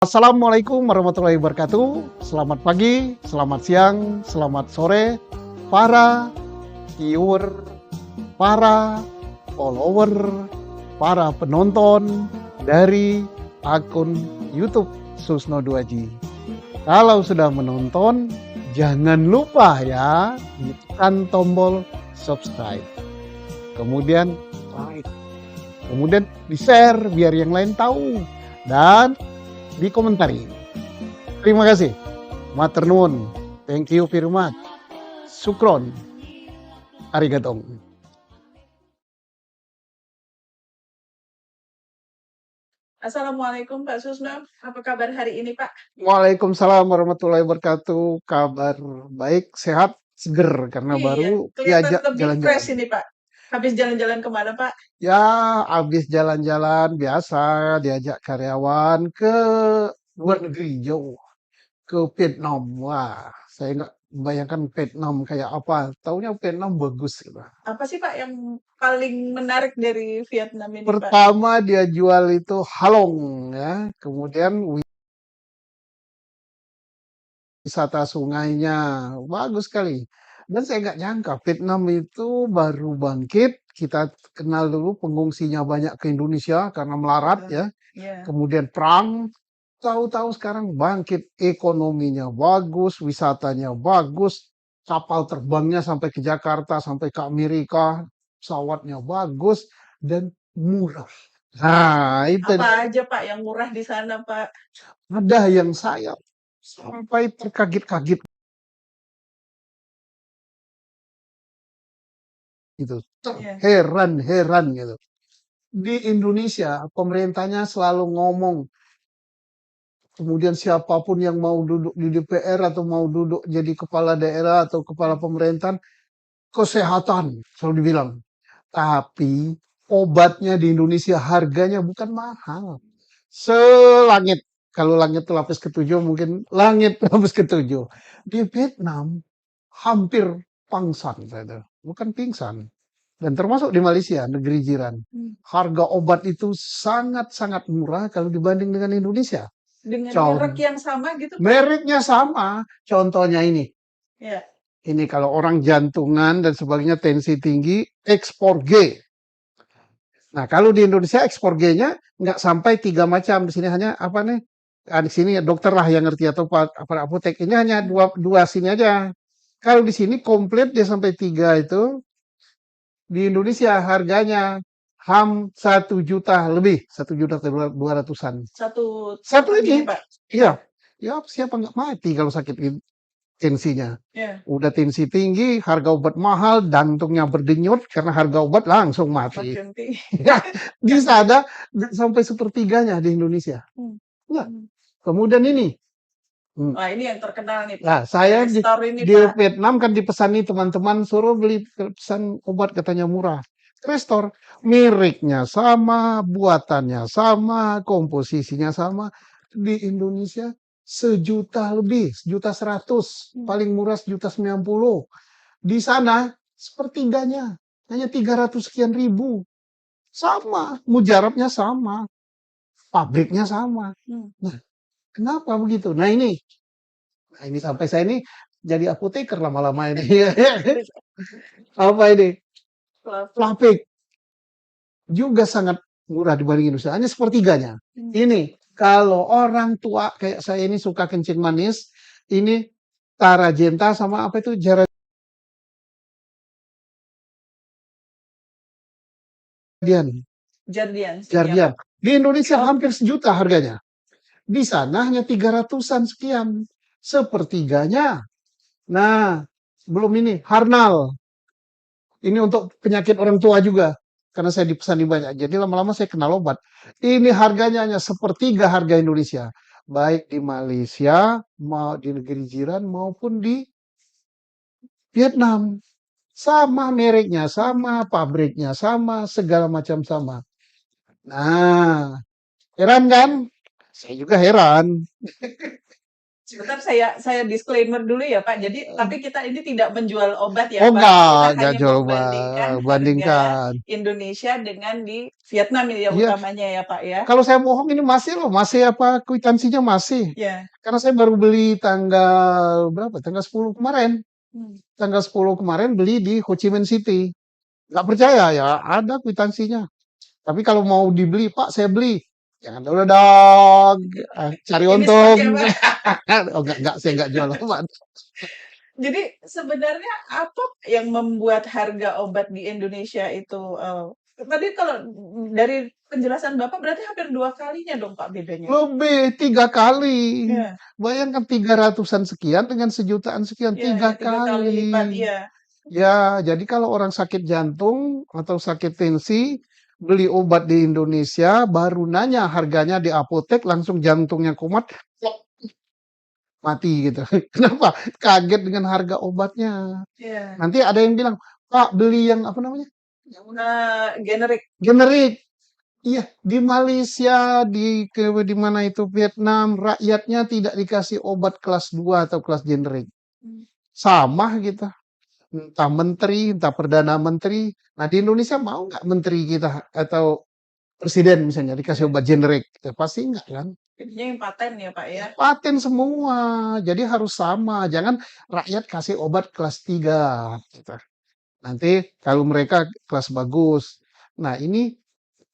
Assalamualaikum warahmatullahi wabarakatuh. Selamat pagi, selamat siang, selamat sore, para viewer, para follower, para penonton dari akun YouTube Susno 2G. Kalau sudah menonton, jangan lupa ya tekan tombol subscribe. Kemudian like. Kemudian di-share biar yang lain tahu. Dan dikomentari. Terima kasih. Matur nuwun. Thank you very much. Sukron. Arigatong. Assalamualaikum Pak Susno, apa kabar hari ini Pak? Waalaikumsalam warahmatullahi wabarakatuh. Kabar baik, sehat, seger karena Iya, baru kelihatan diajak lebih jalan-jalan. fresh ini Pak. Habis jalan-jalan kemana Pak? Ya, habis jalan-jalan biasa diajak karyawan ke luar negeri jauh, ke Vietnam. Wah, saya nggak membayangkan Vietnam kayak apa. Taunya Vietnam bagus gitu. Apa sih Pak yang paling menarik dari Vietnam ini Pak? Pertama dia jual itu halong ya, kemudian wisata sungainya bagus sekali. Dan saya nggak nyangka Vietnam itu baru bangkit. Kita kenal dulu pengungsinya banyak ke Indonesia karena melarat ya. Iya. Kemudian perang. Tahu-tahu sekarang bangkit, ekonominya bagus, wisatanya bagus, kapal terbangnya sampai ke Jakarta, sampai ke Amerika, pesawatnya bagus dan murah. Nah, itu Apa aja Pak yang murah di sana Pak? ada yang saya sampai terkaget-kaget gitu, Iya. terheran-heran gitu. Di Indonesia pemerintahnya selalu ngomong, kemudian siapapun yang mau duduk di DPR atau mau duduk jadi kepala daerah atau kepala pemerintahan, kesehatan selalu dibilang. Tapi obatnya di Indonesia harganya bukan mahal. Selangit. Kalau langit itu lapis ketujuh, mungkin langit lapis ketujuh. Di Vietnam hampir pangsan, bukan pingsan. Dan termasuk di Malaysia, negeri jiran. Harga obat itu sangat-sangat murah kalau dibanding dengan Indonesia. Dengan Contoh, merek yang sama gitu Pak? mereknya sama. Contohnya ini. Iya. Ini kalau orang jantungan dan sebagainya tensi tinggi, ekspor G. Nah, kalau di Indonesia ekspor G-nya nggak sampai 3 macam. Di sini hanya apa nih? Di sini dokter lah yang ngerti atau apa apotek. Ini hanya dua sini aja. Kalau di sini komplit dia sampai 3 itu. Di Indonesia harganya 1 juta lebih, 1.200.000-an. Satu ini, Pak? iya. Ya siapa nggak mati kalau sakit tensinya. Iya. Udah tensi tinggi, harga obat mahal, jantungnya berdenyut karena harga obat langsung mati. Makin tinggi. Ya, bisa ada sampai sepertiganya di Indonesia. Nah, kemudian ini. Wah, ini yang terkenal nih Pak. Nah, saya di Store ini Pak. Vietnam kan dipesani teman-teman suruh beli pesan obat katanya murah. Restor, mereknya sama, buatannya sama, komposisinya sama. Di Indonesia 1 juta lebih, 1.100.000, paling murah 1.090.000. Di sana sepertiganya, hanya 300 sekian ribu. Sama, mujarabnya sama, pabriknya sama. Nah, kenapa begitu? Nah ini sampai saya ini jadi apoteker lama-lama ini. Apa ini? Plavik juga sangat murah dibanding Indonesia, hanya sepertiganya. Ini kalau orang tua kayak saya ini suka kencing manis, ini Tarajenta sama apa itu Jardian. Jardian. Di Indonesia hampir 1 juta harganya. Di sana hanya 300-an sekian. Sepertiganya. Nah, belum ini Harnal. Ini untuk penyakit orang tua juga. Karena saya dipesani banyak. Jadi lama-lama saya kenal obat. Ini harganya hanya sepertiga harga Indonesia. Baik di Malaysia, mau di negeri jiran maupun di Vietnam. Sama mereknya, sama pabriknya, sama segala macam sama. Nah, heran kan? Saya juga heran. Sebentar saya disclaimer dulu ya Pak. Jadi tapi kita ini tidak menjual obat ya Oh Pak. Kita enggak hanya coba membandingkan harga bandingkan. Indonesia dengan di Vietnam ya Iya, utamanya ya Pak ya. kalau saya bohong ini masih loh, masih apa kwitansinya masih. Ya. Karena saya baru beli tanggal berapa? Tanggal 10 kemarin. Hmm. Tanggal 10 kemarin beli di Ho Chi Minh City. Nggak percaya ya, ada kwitansinya. Tapi kalau mau dibeli, Pak, saya beli. Jangan dulu dong. Cari Ini spot untung. ya Pak. Oh, enggak, saya enggak jual obat. Jadi sebenarnya apa yang membuat harga obat di Indonesia itu tadi kalau dari penjelasan Bapak berarti hampir 2 kalinya dong Pak bedanya. Lebih 3 kali. Ya, Bayangkan 300-an sekian dengan sejutaan sekian. ya, ya 3 3 kali lipat kali. ya. Ya, jadi kalau orang sakit jantung atau sakit tensi, beli obat di Indonesia, baru nanya harganya di apotek, langsung jantungnya kumat, plok, mati gitu. Kenapa? Kaget dengan harga obatnya. Ya. Nanti ada yang bilang, Pak, beli yang apa namanya? Generik. Generik. Iya, di Malaysia, di mana itu Vietnam, rakyatnya tidak dikasih obat kelas 2 atau kelas generik. Hmm. Sama gitu. Entah menteri, entah perdana menteri. Nah, di Indonesia mau nggak menteri kita atau presiden misalnya dikasih Ya. obat generik? Ya, pasti enggak kan? Jadinya yang paten ya Pak ya. Paten semua. Jadi harus sama. Jangan rakyat kasih obat kelas 3. Gitu. Nanti kalau mereka kelas bagus. Nah, ini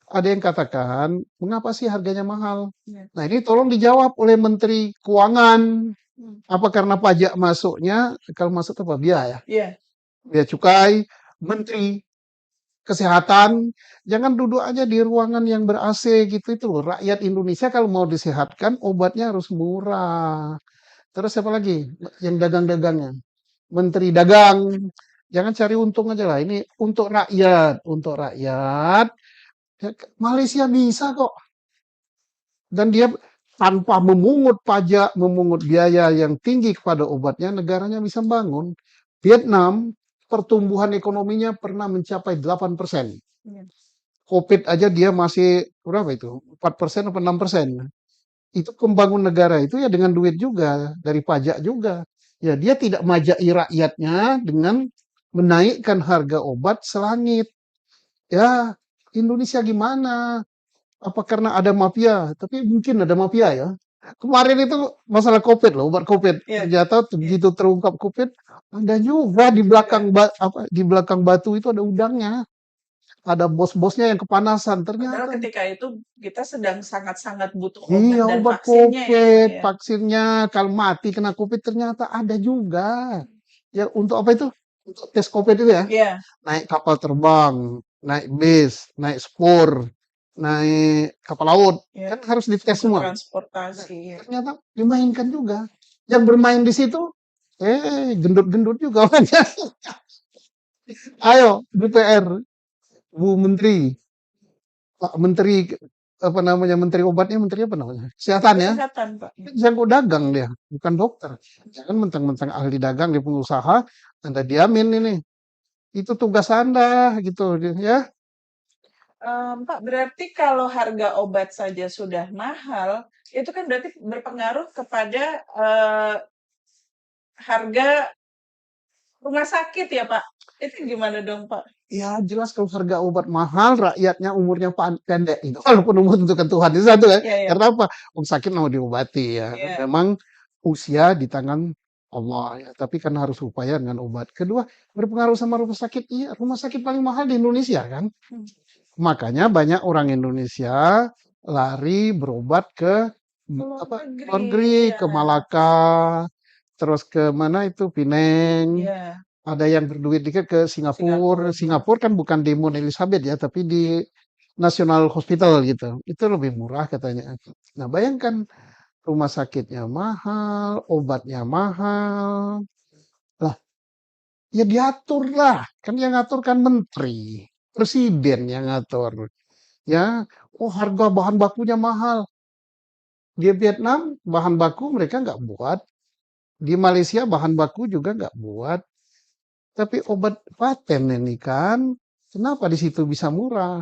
ada yang katakan, mengapa sih harganya mahal? Ya. Nah, ini tolong dijawab oleh Menteri Keuangan. Hmm. Apa karena pajak masuknya, kalau masuk apa? Biaya. Ya. Biaya cukai, Menteri Kesehatan, jangan duduk aja di ruangan yang ber-AC gitu itu loh. Rakyat Indonesia kalau mau disehatkan, obatnya harus murah. Terus apa lagi? Yang dagang-dagangnya. Menteri Dagang, jangan cari untung aja lah. Ini untuk rakyat, untuk rakyat. Ya, Malaysia bisa kok. Dan dia tanpa memungut pajak, memungut biaya yang tinggi kepada obatnya, negaranya bisa bangun. Vietnam, pertumbuhan ekonominya pernah mencapai 8%. Ya. COVID aja dia masih berapa itu? 4% atau 6%. Itu pembangun negara itu ya dengan duit juga, dari pajak juga. Ya dia tidak majai rakyatnya dengan menaikkan harga obat selangit. Ya, Indonesia gimana? Apa karena ada mafia? Tapi mungkin ada mafia ya. Kemarin itu masalah COVID loh, obat COVID. Ya. Ternyata begitu terungkap COVID, ada juga di belakang di belakang batu itu ada udangnya. Ada bos-bosnya yang kepanasan. Padahal Ternyata ketika itu kita sedang sangat-sangat butuh iya obat dan obat vaksinnya ya Pak COVID, ya. vaksinnya kalau mati kena COVID ternyata ada juga. Ya untuk apa itu? Untuk tes COVID itu ya. Iya. Naik kapal terbang, naik bis, naik spur, naik kapal laut, Ya. kan harus dites Untuk semua. transportasi. Ya. Ternyata dimainkan juga. Yang bermain di situ, gendut-gendut juga orangnya. Ayo DPR, Bu Menteri, Pak Menteri apa namanya Menteri obatnya, Menteri apa namanya? Kesehatan ya. Kesehatan Pak. Jago dagang dia, bukan dokter. Jangan mentang-mentang ahli dagang di pengusaha, Anda diamin ini. Itu tugas Anda gitu ya. Pak, berarti kalau harga obat saja sudah mahal, itu kan berarti berpengaruh kepada harga rumah sakit ya Pak? Itu gimana dong Pak? Ya jelas kalau harga obat mahal, rakyatnya umurnya pendek itu. Walaupun umur tentukan Tuhan itu satu ya. Iya, iya. Karena apa? Orang sakit mau diobati ya. Iya. Memang usia di tangan Allah ya. Tapi kan harus upaya dengan obat. Kedua, berpengaruh sama rumah sakit. Iya, rumah sakit paling mahal di Indonesia kan. Makanya banyak orang Indonesia lari berobat ke Luar luar negeri, negeri, ke ya. Malaka, terus ke mana itu Pineng. Iya. Ada yang berduit dikit ke Singapura. Singapura kan bukan di Mount Elizabeth ya, tapi di National Hospital gitu. Itu lebih murah katanya. Nah, bayangkan rumah sakitnya mahal, obatnya mahal. Lah, ya diatur lah. Kan yang ngatur kan menteri, presiden yang ngatur. Ya, oh harga bahan bakunya mahal. Di Vietnam bahan baku mereka nggak buat. Di Malaysia bahan baku juga nggak buat. Tapi obat paten ini kan, kenapa di situ bisa murah?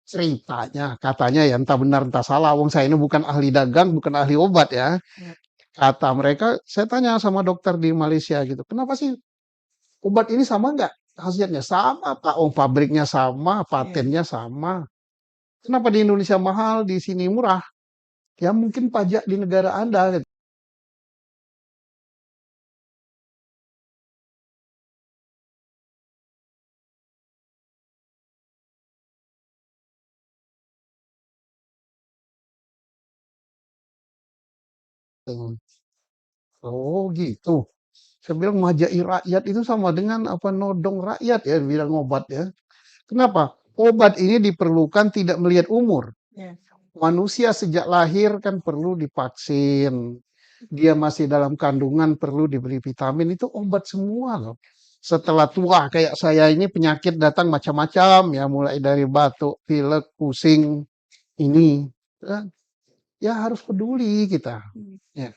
Ceritanya, katanya ya entah benar entah salah. Wong saya ini bukan ahli dagang, bukan ahli obat ya. Ya. Kata mereka, saya tanya sama dokter di Malaysia gitu, kenapa sih obat ini sama nggak hasilnya? Sama Pak, oh pabriknya sama, Iya. patennya sama. Kenapa di Indonesia mahal, di sini murah? Ya mungkin pajak di negara Anda. Gitu. Oh gitu. Saya bilang ngajai rakyat itu sama dengan apa nodong rakyat ya, bilang obat ya. Kenapa? Obat ini diperlukan tidak melihat umur. Iya. Manusia sejak lahir kan perlu divaksin. Dia masih dalam kandungan perlu diberi vitamin. Itu obat semua loh. Setelah tua kayak saya ini penyakit datang macam-macam ya. Mulai dari batuk, pilek, pusing. Ini. Ya, ya harus peduli kita. Hmm. Ya.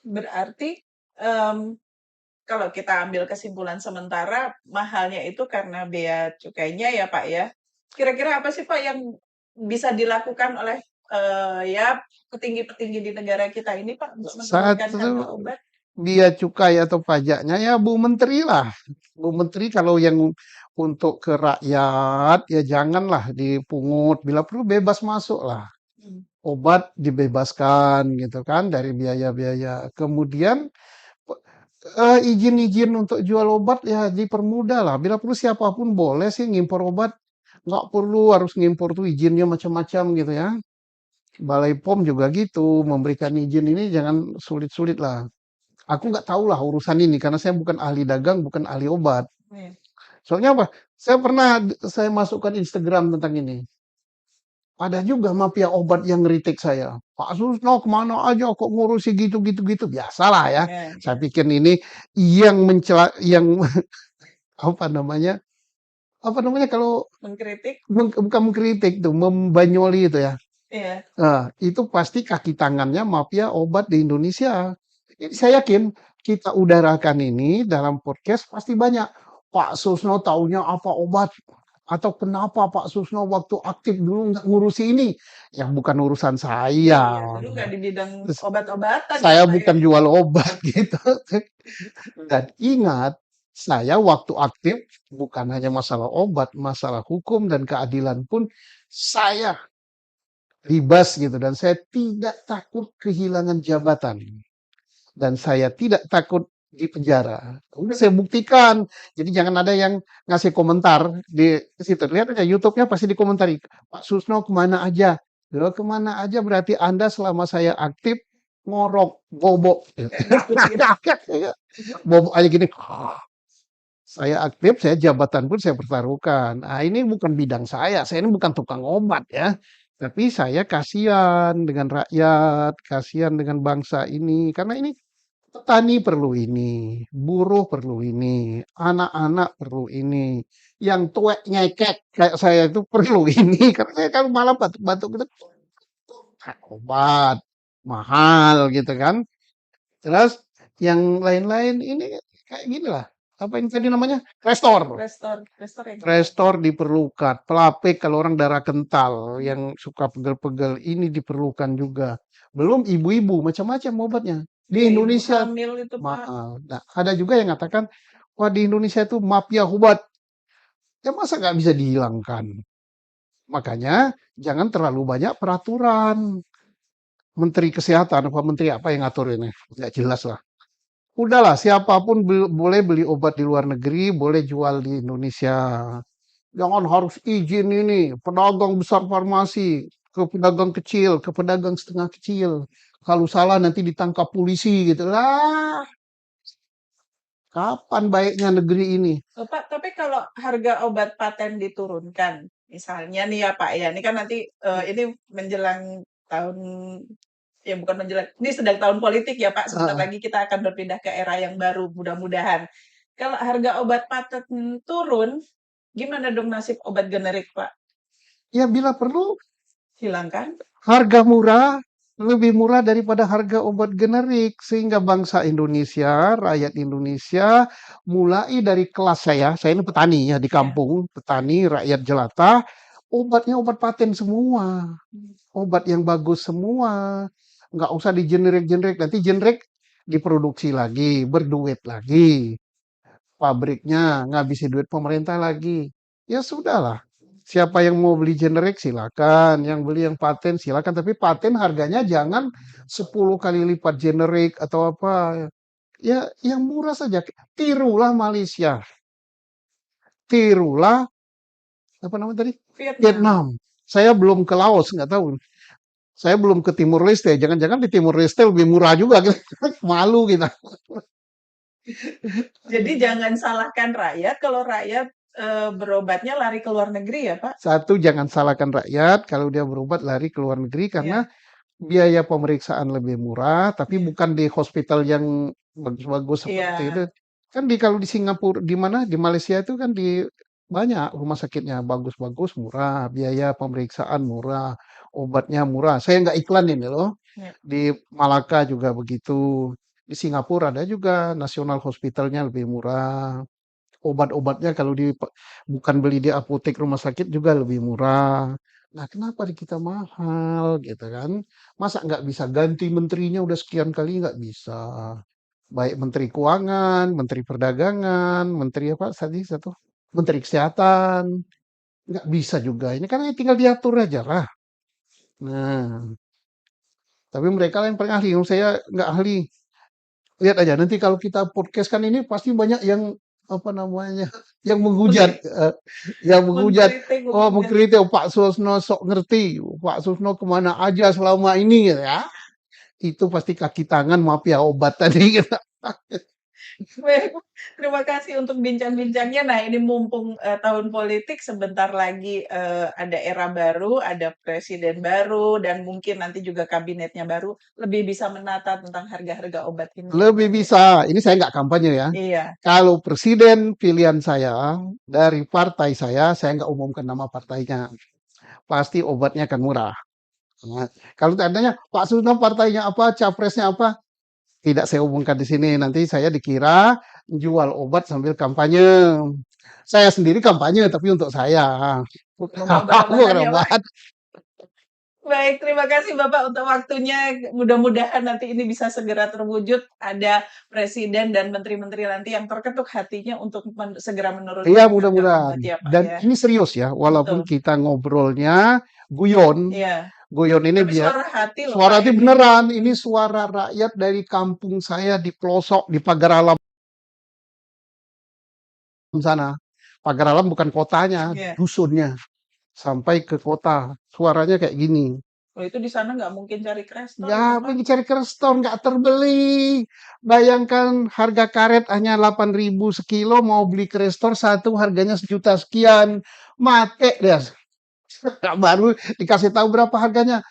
Berarti em, kalau kita ambil kesimpulan sementara mahalnya itu karena bea cukainya ya Pak ya. Kira-kira apa sih Pak yang bisa dilakukan oleh ya petinggi-petinggi di negara kita ini Pak untuk menurunkan harga Satu obat? bea cukai atau pajaknya ya Bu Menteri lah. Bu Menteri kalau yang untuk ke rakyat ya janganlah dipungut. Bila perlu bebas masuk lah. Hmm. Obat dibebaskan gitu kan dari biaya-biaya. Kemudian izin-izin untuk jual obat ya dipermudah lah. Bila perlu siapapun boleh sih ngimpor obat. Nggak perlu harus ngimpor tuh izinnya macam-macam gitu ya. Balai POM juga gitu, memberikan izin ini jangan sulit-sulit lah. Aku nggak tahu lah urusan ini karena saya bukan ahli dagang, bukan ahli obat. Iya. Soalnya apa? Saya masukkan Instagram tentang ini. Ada juga mafia obat yang ngeritik saya. Pak Susno kemana aja kok ngurusi gitu-gitu-gitu. Biasalah ya. Iya. Saya pikir ini yang mencela, yang apa namanya? Apa namanya kalau Mengkritik? bukan mengkritik tuh, membanyoli itu ya. Iya. Nah, itu pasti kaki tangannya mafia obat di Indonesia. Jadi saya yakin kita udarakan ini dalam podcast pasti banyak. Pak Susno taunya apa obat? Atau kenapa Pak Susno waktu aktif dulu nggak ngurusi ini? Yang bukan urusan saya. Iya, dulu nggak di bidang Terus obat-obatan ya saya Pak ya. bukan jual obat gitu. Dan ingat, saya waktu aktif bukan hanya masalah obat, masalah hukum dan keadilan pun saya ribas gitu dan saya tidak takut kehilangan jabatan dan saya tidak takut di penjara. Udah saya buktikan. Jadi jangan ada yang ngasih komentar di situ. Lihat aja YouTube-nya pasti dikomentari. Pak Susno kemana aja? Loh, kemana aja berarti Anda selama saya aktif ngorok, bobok. Bobok aja gini. Saya aktif, saya jabatan pun saya pertaruhkan. Nah, ini bukan bidang saya ini bukan tukang obat ya. Tapi saya kasihan dengan rakyat, kasihan dengan bangsa ini. Karena ini petani perlu ini, buruh perlu ini, anak-anak perlu ini. Yang tuwek ngekek kayak saya itu perlu ini. Karena saya kan malah batuk-batuk gitu. Obat, mahal gitu kan. Terus yang lain-lain ini kayak gini lah. Apa ini tadi namanya? Restor. Restor yang gimana? Restor diperlukan. Pelapik kalau orang darah kental yang suka pegel-pegel ini diperlukan juga. Belum ibu-ibu macam-macam obatnya. Di Iya, ibu Indonesia hamil itu Pak. mahal. Nah, ada juga yang mengatakan, wah di Indonesia itu mafia obat. Ya masa nggak bisa dihilangkan? Makanya jangan terlalu banyak peraturan. Menteri Kesehatan apa menteri apa yang ngatur ini? Nggak jelas lah. Udahlah, siapapun boleh beli obat di luar negeri, boleh jual di Indonesia. Jangan harus izin ini, pedagang besar farmasi, ke pedagang kecil, ke pedagang setengah kecil. Kalau salah nanti ditangkap polisi gitu. Lah, kapan baiknya negeri ini? Pak, tapi kalau harga obat paten diturunkan, misalnya nih ya Pak ya, ini kan nanti ini menjelang tahun ya bukan menjelang, ini sedang tahun politik ya Pak, sebentar Ah, lagi kita akan berpindah ke era yang baru mudah-mudahan. Kalau harga obat paten turun, gimana dong nasib obat generik Pak? ya bila perlu Hilangkan? harga murah, lebih murah daripada harga obat generik sehingga bangsa Indonesia, rakyat Indonesia mulai dari kelas saya ini petani ya di Ya. kampung, petani rakyat jelata, obatnya obat paten semua, Hmm. obat yang bagus semua. nggak usah di-generik-generik, nanti generik diproduksi lagi, berduit lagi, pabriknya ngabisin duit pemerintah lagi. Ya sudahlah, siapa yang mau beli generik silakan, yang beli yang paten silakan, tapi paten harganya jangan 10 kali lipat generik atau apa. Ya yang murah saja, tirulah Malaysia, tirulah apa namanya tadi? Vietnam. Vietnam. Saya belum ke Laos, nggak tahu. Saya belum ke Timur Leste. Jangan-jangan di Timur Leste lebih murah juga. Malu kita. Jadi jangan salahkan rakyat kalau rakyat berobatnya lari ke luar negeri ya Pak? Satu, jangan salahkan rakyat kalau dia berobat lari ke luar negeri karena Iya, biaya pemeriksaan lebih murah, tapi iya, bukan di hospital yang bagus-bagus seperti itu. iya. Kan kalau di Singapura, di mana, di Malaysia itu kan di banyak rumah sakitnya bagus-bagus, murah, biaya pemeriksaan murah, obatnya murah. Saya nggak iklanin ya loh. Iya. Di Malaka juga begitu. Di Singapura ada juga National Hospitalnya lebih murah. Obat-obatnya kalau bukan beli di apotek rumah sakit juga lebih murah. Nah, kenapa di kita mahal gitu kan? Masa nggak bisa ganti menterinya udah sekian kali nggak bisa. Baik Menteri Keuangan, Menteri Perdagangan, Menteri apa tadi satu? Menteri Kesehatan. Nggak bisa juga. Ini kan tinggal diatur aja lah. Nah, tapi mereka lah yang paling ahli. Saya nggak ahli. Lihat aja nanti kalau kita podcast kan ini pasti banyak yang apa namanya yang menghujat yang menghujat Mengkritik, oh menghujat. mengkritik oh, Pak Susno sok ngerti Pak Susno kemana aja selama ini gitu ya itu pasti kaki tangan mafia obat tadi gitu. Baik, terima kasih untuk bincang-bincangnya. Nah, ini mumpung tahun politik, sebentar lagi ada era baru, ada presiden baru, dan mungkin nanti juga kabinetnya baru, lebih bisa menata tentang harga-harga obat ini ya Lebih Pak ya. bisa ini saya nggak kampanye ya Iya, kalau presiden pilihan saya dari partai saya nggak umumkan nama partainya pasti obatnya akan murah. Nah, kalau tandanya Pak Susno partainya apa capresnya apa tidak saya umumkan di sini. Nanti saya dikira jual obat sambil kampanye. Saya sendiri kampanye, tapi untuk saya. mengobah-obahan Bukan ya Pak. obat. Baik, terima kasih Bapak untuk waktunya. Mudah-mudahan nanti ini bisa segera terwujud. Ada presiden dan menteri-menteri nanti yang terketuk hatinya untuk segera Iya, menurunkan harga mudah-mudahan. obat ya Pak Dan ya. ini serius ya, walaupun Betul. kita ngobrolnya guyon. Iya. Guyon ini Tapi biar suara hati loh suara Pak itu ini. beneran. Ini suara rakyat dari kampung saya di pelosok di Pagar Alam sana. Pagar Alam bukan kotanya, Iya. dusunnya. Sampai ke kota. Suaranya kayak gini. Kalau itu di sana nggak mungkin cari Crestor Ya, itu Pak. pergi cari ke restoran nggak terbeli. Bayangkan harga karet hanya 8.000 sekilo, mau beli ke restoran satu harganya 1 juta sekian. Mate dia. Baru dikasih tahu berapa harganya.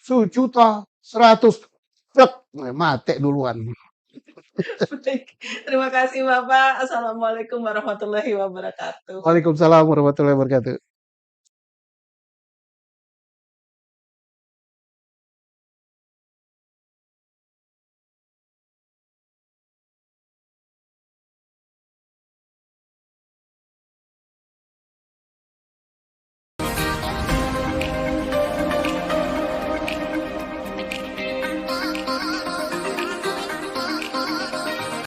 1.100.000. Truk. Mate duluan. Baik. Terima kasih Bapak. Assalamualaikum warahmatullahi wabarakatuh. Waalaikumsalam warahmatullahi wabarakatuh.